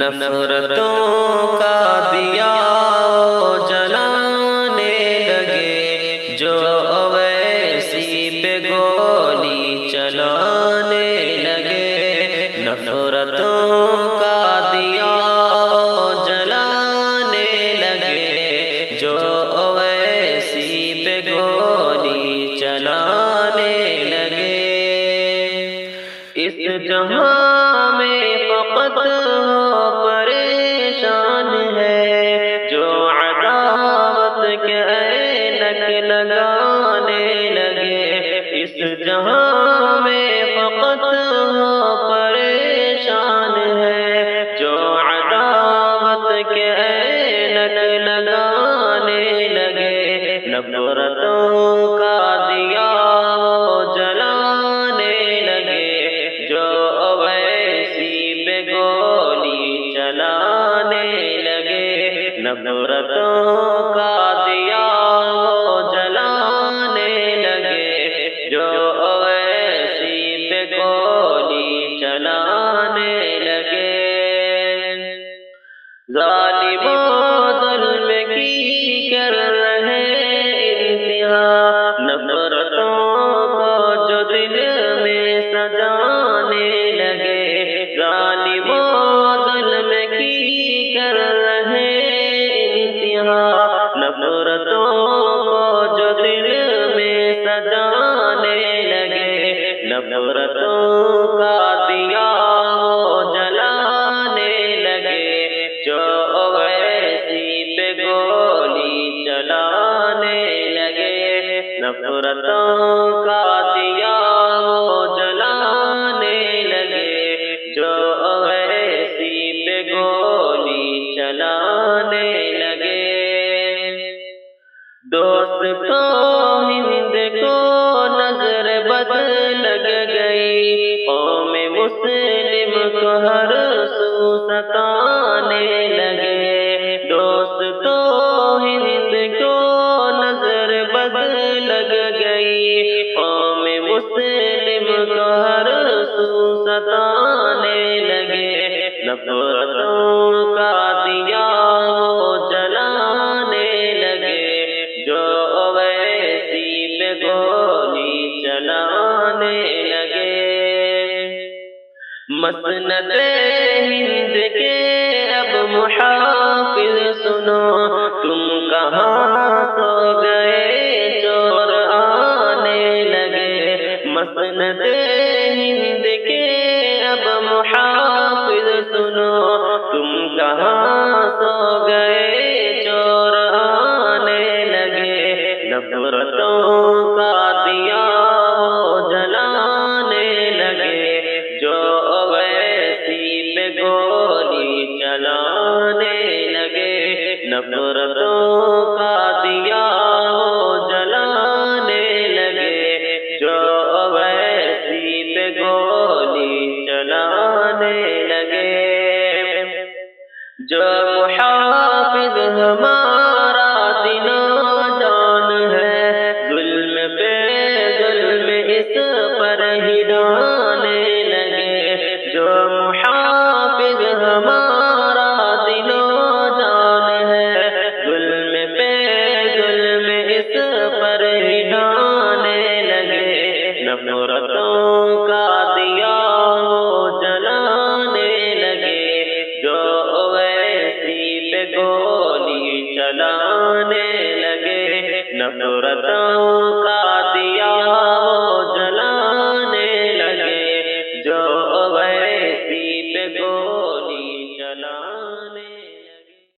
نفرتوں کا دیا جلانے لگے، جو اویسی پہ گولی چلانے لگے، نفرتوں کا دیا جلانے لگے، جو اویسی پہ گولی چلانے لگے۔ اس جہاں میں فقط پریشان ہے جو عداوت کے اینک لگانے لگے، اس جہاں میں فقط پریشان ہے جو عداوت کے اینک لگانے لگے، نفرتوں کا دیا جلانے لگے، جو اویسی پہ گولی چلانے لگے، نفرتوں کا دیا جلانے لگے، جو اویسی پہ گولی چلانے لگے۔ ظالموں ظلم کی کر رہے انتہا، نفرتوں کو جو دل میں سجانے لگے، ظالموں ظلم کی کر رہے انتہا، نفرتوں کو جو دل میں سجانے لگے، نفرتوں کا دیا جلانے لگے، جو اویسی پہ گولی چلانے لگے، نفرتوں کا دیا جلانے لگے، جو اویسی پہ گولی چلانے لگے۔ دوستوں ہند کو نظر بد لگ گئی، قوم مسلم کو ہر سو ستانے لگے، دوستوں ہند کو نظر بد لگ گئی، قوم مسلم کو ہر سو ستانے لگے، نفرتوں کا دیا جلانے لگے، جو اویسی پہ گولی چلانے لگے۔ مسند ہند کے اب محافظ سنو، تم کہاں سو گئے چور آنے لگے، مسند ہند کے اب محافظ سنو، تم کہاں سو گئے چور آنے لگے، نفرتوں کا دیا جلانے لگے، جو اویسی پہ گولی چلانے لگے، نفرتوں کا دیا جلانے لگے، جو اویسی پہ گولی چلانے لگے۔ جو محافظ ہمارا دل و جان ہے، ظلم پہ ظلم اس پر ہی ڈھانے لگے، جو محافظ ہمارا دل و جان ہے، ظلم پہ ظلم اس پر ہی ڈھانے لگے، نفرتوں کا دیا جلانے لگے، جو اویسی پہ گولی چلانے لگے، نفرتوں کا